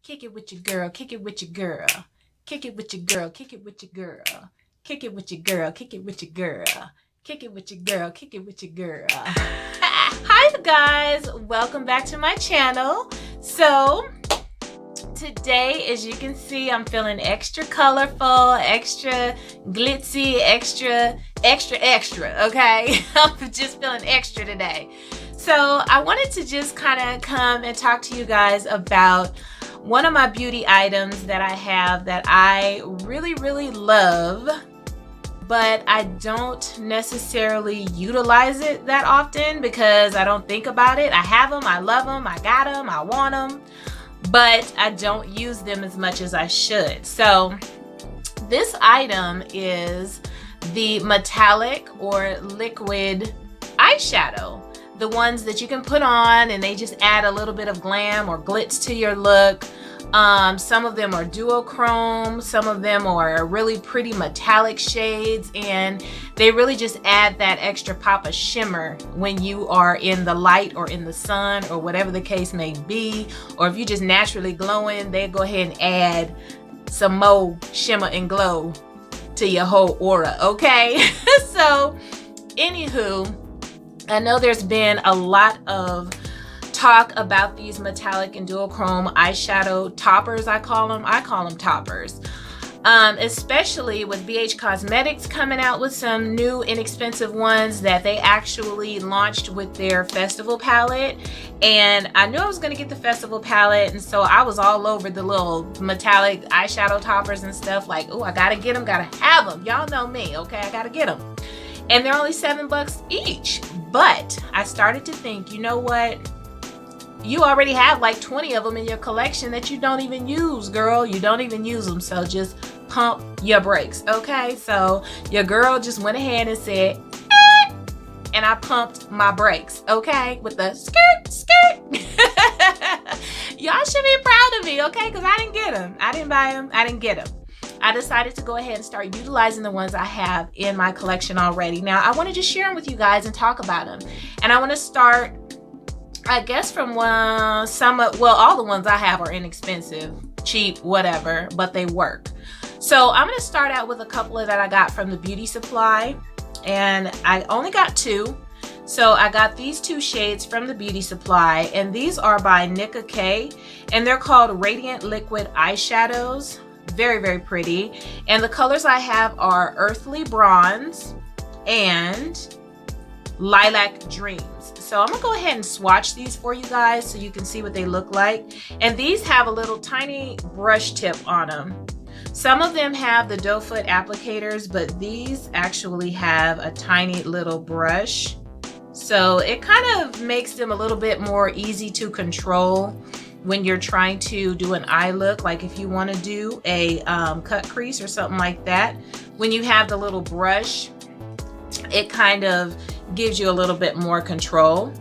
Kick it with your girl, kick it with your girl. Kick it with your girl, kick it with your girl. Kick it with your girl, kick it with your girl. Kick it with your girl, kick it with your girl. Hi guys, welcome back to my channel. So today, as you can see, I'm feeling extra colorful, extra glitzy, extra, okay? I'm just feeling extra today. So I wanted to just kind of come and talk to you guys about one of my beauty items that I have that I really love, but I don't necessarily utilize it that often because I don't think about it. I have them, I love them, I got them, I want them, but I don't use them as much as I should. So this item is the metallic or liquid eyeshadow. The ones that you can put on and they just add a little bit of glam or glitz to your look. Some of them are duochrome, some of them are really pretty metallic shades, and they really just add that extra pop of shimmer when you are in the light or in the sun or whatever the case may be. Or if you're just naturally glowing, they go ahead and add some more shimmer and glow to your whole aura, okay? So anywho, I know there's been a lot of talk about these metallic and duochrome eyeshadow toppers. I call them toppers. Especially with BH Cosmetics coming out with some new inexpensive ones that they actually launched with their festival palette. And I knew I was going to get the festival palette, and so I was all over the little metallic eyeshadow toppers and stuff like, oh, I gotta get them, gotta have them. Y'all know me, okay? I gotta get them. And they're only $7 each. But I started to think, you know what? You already have like 20 of them in your collection that you don't even use, girl. You don't even use them. So just pump your brakes, okay? So your girl just went ahead and said, eh, and I pumped my brakes, okay? With the skirt. Y'all should be proud of me, okay? Because I didn't get them. I didn't buy them. I didn't get them. I decided to go ahead and start utilizing the ones I have in my collection already. Now, I want to just share them with you guys and talk about them. And I want to start, I guess, from all the ones I have are inexpensive, cheap, whatever, but they work. So I'm going to start out with a couple that I got from the beauty supply. And I only got two. So I got these two shades from the beauty supply. And these are by Nicka, and they're called Radiant Liquid Eyeshadows. Very pretty. And the colors I have are Earthly Bronze and Lilac Dreams. So I'm gonna go ahead and swatch these for you guys so you can see what they look like. And these have a little tiny brush tip on them. Some of them have the doe foot applicators, but these actually have a tiny little brush. So it kind of makes them a little bit more easy to control when you're trying to do an eye look, like if you want to do a cut crease or something like that. When you have the little brush, it kind of gives you a little bit more control.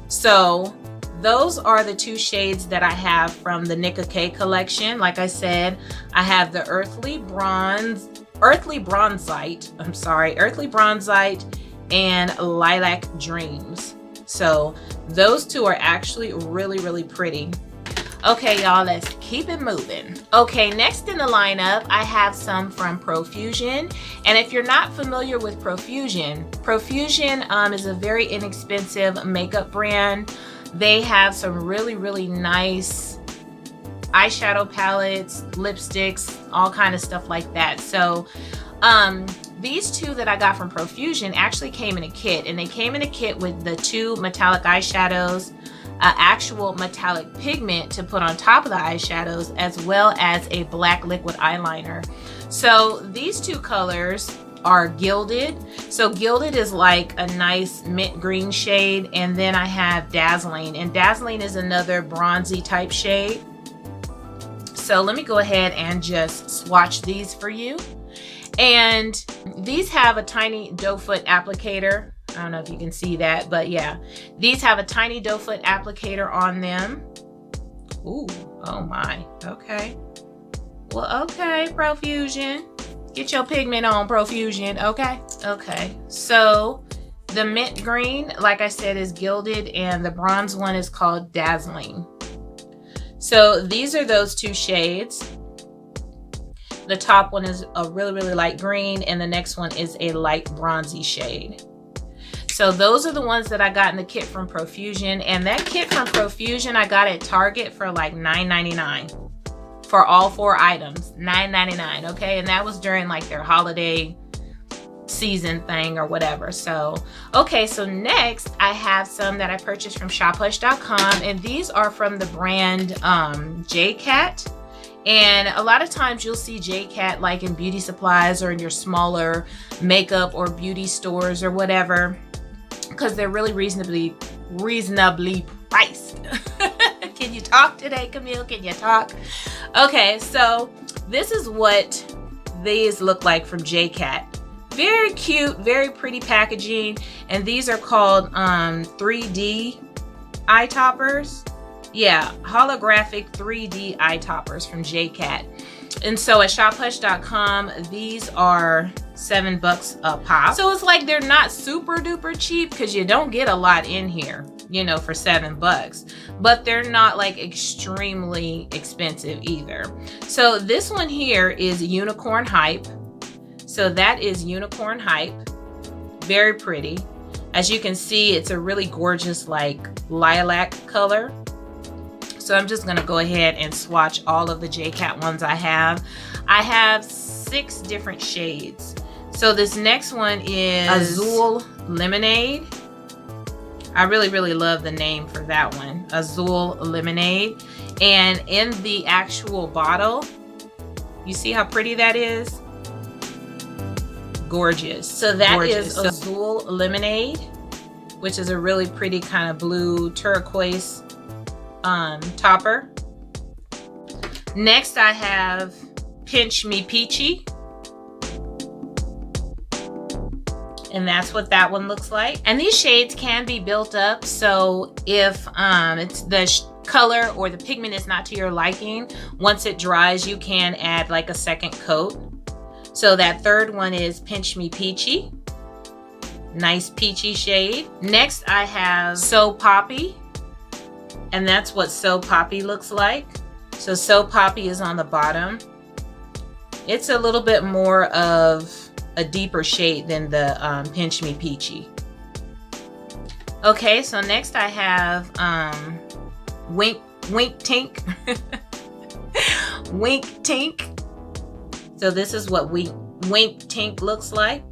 So those are the two shades that I have from the Nicka collection. Like I said, I have the Earthly Bronzite, and Lilac Dreams. So those two are actually really pretty. Okay, y'all, let's keep it moving. Okay, next in the lineup, I have some from Profusion. And if you're not familiar with Profusion is a very inexpensive makeup brand. They have some really nice eyeshadow palettes, lipsticks, all kind of stuff like that. So these two that I got from Profusion actually came in a kit, and they came in a kit with the two metallic eyeshadows, actual metallic pigment to put on top of the eyeshadows, as well as a black liquid eyeliner. So these two colors are Gilded. So Gilded is like a nice mint green shade, and then I have Dazzling, and Dazzling is another bronzy type shade. So let me go ahead and just swatch these for you. And these have a tiny doe foot applicator. I don't know if you can see that, but yeah, these have a tiny doe foot applicator on them. Ooh, oh my, okay. Well, okay, Profusion. Get your pigment on, Profusion, okay? Okay, so the mint green, like I said, is Gilded, and the bronze one is called Dazzling. So these are those two shades. The top one is a really light green, and the next one is a light bronzy shade. So those are the ones that I got in the kit from Profusion, and that kit from Profusion I got at Target for like $9.99 for all 4 items. $9.99, okay? And that was during like their holiday season thing or whatever. So okay, so next I have some that I purchased from shophush.com, and these are from the brand Jcat. And a lot of times you'll see Jcat like in beauty supplies or in your smaller makeup or beauty stores or whatever, because they're really reasonably priced. Can you talk today, Camille? Can you talk? Okay, so this is what these look like from Jcat. Very cute, very pretty packaging, and these are called 3D eye toppers. Yeah, holographic 3D eye toppers from Jcat. And so at shophush.com, these are $7 a pop. So it's like they're not super duper cheap because you don't get a lot in here, you know, for $7. But they're not like extremely expensive either. So this one here is Unicorn Hype. So that is Unicorn Hype. Very pretty. As you can see, it's a really gorgeous like lilac color. So I'm just gonna go ahead and swatch all of the Jcat ones I have. I have 6 different shades. So this next one is Azul Lemonade. I really love the name for that one, Azul Lemonade. And in the actual bottle, you see how pretty that is? Gorgeous. So that is Azul Lemonade, which is a really pretty kind of blue turquoise topper. Next I have Pinch Me Peachy, and that's what that one looks like. And these shades can be built up, so if it's the color or the pigment is not to your liking, once it dries you can add like a second coat. So that third one is Pinch Me Peachy, nice peachy shade. Next I have So Poppy, and that's what So Poppy looks like. So So Poppy is on the bottom. It's a little bit more of a deeper shade than the Pinch Me Peachy. Okay, so next I have Wink Tink. Wink Tink. So this is what Wink Tink looks like.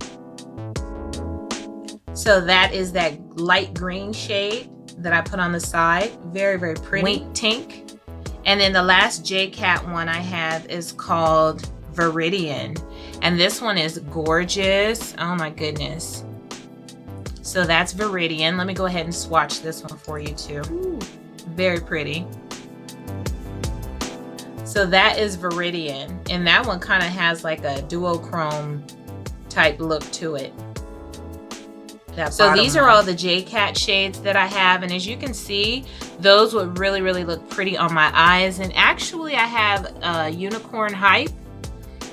So that is that light green shade that I put on the side. Very pretty. Wink Tink. And then the last Jcat one I have is called Viridian. And this one is gorgeous. Oh my goodness. So that's Viridian. Let me go ahead and swatch this one for you too. Ooh, very pretty. So that is Viridian. And that one kind of has like a duochrome type look to it. So these are all the Jcat shades that I have, and as you can see, those would really look pretty on my eyes. And actually I have Unicorn Hype.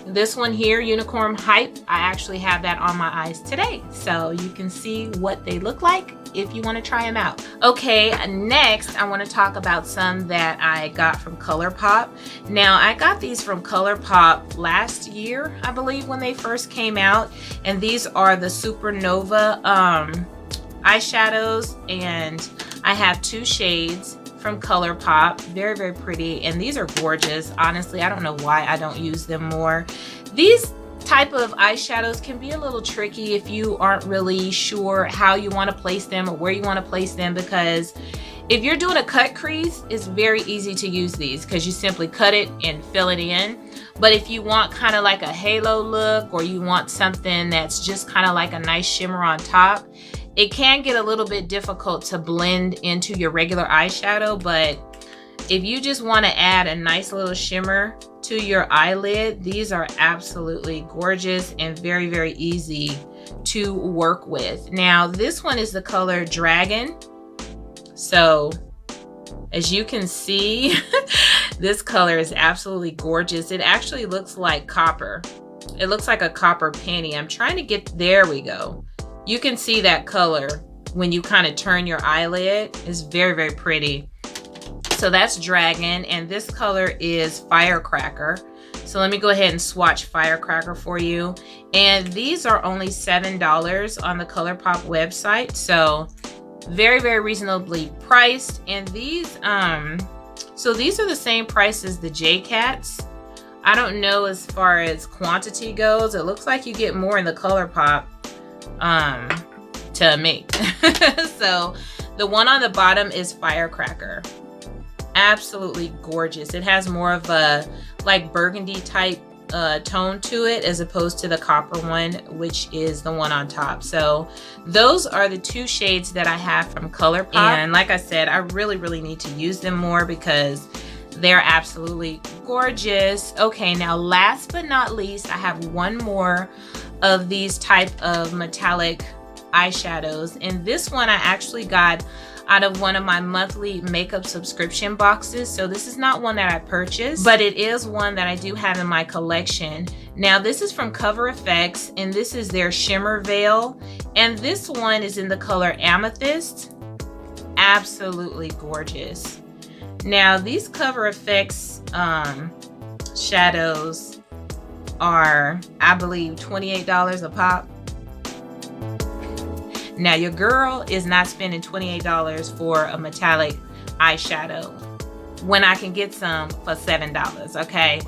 This one here, Unicorn Hype, I actually have that on my eyes today. So you can see what they look like if you want to try them out. Okay, next I want to talk about some that I got from Colourpop. Now I got these from Colourpop last year, I believe, when they first came out. And these are the Supernova eyeshadows, and I have 2 shades from Colourpop. Very pretty, and these are gorgeous. Honestly, I don't know why I don't use them more. These type of eyeshadows can be a little tricky if you aren't really sure how you want to place them or where you want to place them, because if you're doing a cut crease, it's very easy to use these because you simply cut it and fill it in. But if you want kind of like a halo look, or you want something that's just kind of like a nice shimmer on top, it can get a little bit difficult to blend into your regular eyeshadow. But if you just want to add a nice little shimmer to your eyelid, these are absolutely gorgeous and very easy to work with. Now this one is the color Dragon. So as you can see, this color is absolutely gorgeous. It actually looks like copper. It looks like a copper penny. I'm trying to get, there we go. You can see that color when you kind of turn your eyelid. It's very pretty. So that's Dragon, and this color is Firecracker. So let me go ahead and swatch Firecracker for you. And these are only $7 on the Colourpop website. So very, very reasonably priced. And these, so these are the same price as the Jcats. I don't know as far as quantity goes. It looks like you get more in the Colourpop to me. So the one on the bottom is Firecracker. Absolutely gorgeous. It has more of a like burgundy type tone to it as opposed to the copper one, which is the one on top. So those are the two shades that I have from Colourpop. And like I said, I really need to use them more because they're absolutely gorgeous. Okay, now last but not least, I have one more of these type of metallic eyeshadows, and this one I actually got out of one of my monthly makeup subscription boxes. So this is not one that I purchased, but it is one that I do have in my collection. Now this is from Cover FX, and this is their Shimmer Veil, and this one is in the color Amethyst. Absolutely gorgeous. Now these Cover FX shadows are, I believe, $28 a pop. Now your girl is not spending $28 for a metallic eyeshadow when I can get some for $7, okay?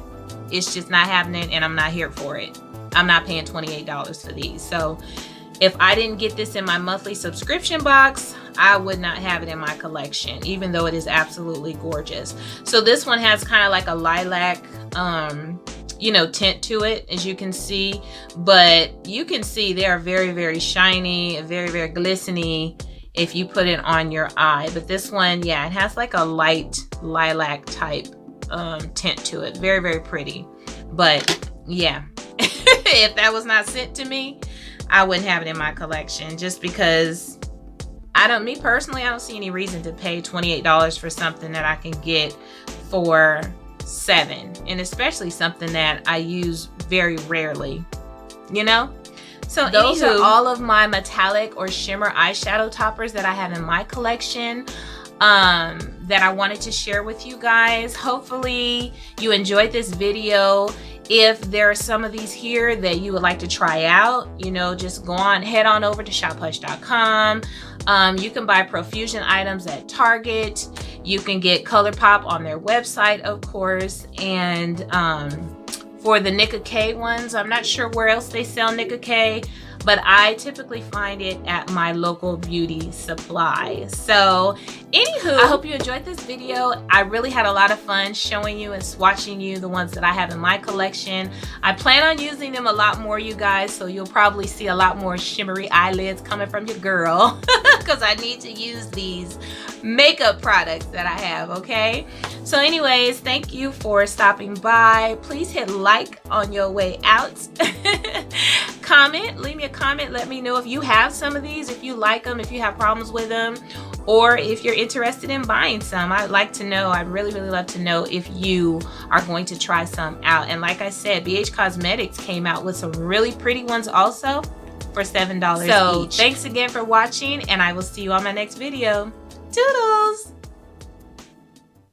It's just not happening, and I'm not here for it. I'm not paying $28 for these. So if I didn't get this in my monthly subscription box, I would not have it in my collection, even though it is absolutely gorgeous. So this one has kind of like a lilac, you know, tint to it, as you can see, but you can see they are very shiny, very glistening if you put it on your eye. But this one, yeah, it has like a light lilac type tint to it. Very pretty. But yeah, if that was not sent to me, I wouldn't have it in my collection, just because me personally, I don't see any reason to pay $28 for something that I can get for $7, and especially something that I use very rarely, you know? So those are all of my metallic or shimmer eyeshadow toppers that I have in my collection that I wanted to share with you guys. Hopefully you enjoyed this video. If there are some of these here that you would like to try out, you know, just head on over to shophush.com. You can buy Profusion items at Target. You can get Colourpop on their website, of course. And for the Nicka K ones, I'm not sure where else they sell Nicka K, but I typically find it at my local beauty supply. So anywho, I hope you enjoyed this video. I really had a lot of fun showing you and swatching you the ones that I have in my collection. I plan on using them a lot more, you guys, so you'll probably see a lot more shimmery eyelids coming from your girl because I need to use these makeup products that I have, okay? So anyways, thank you for stopping by. Please hit like on your way out. Comment, leave me a comment, let me know if you have some of these, if you like them, if you have problems with them, or if you're interested in buying some. I'd like to know. I'd really love to know if you are going to try some out. And like I said, BH Cosmetics came out with some really pretty ones also for $7 each. So thanks again for watching, and I will see you on my next video. Toodles!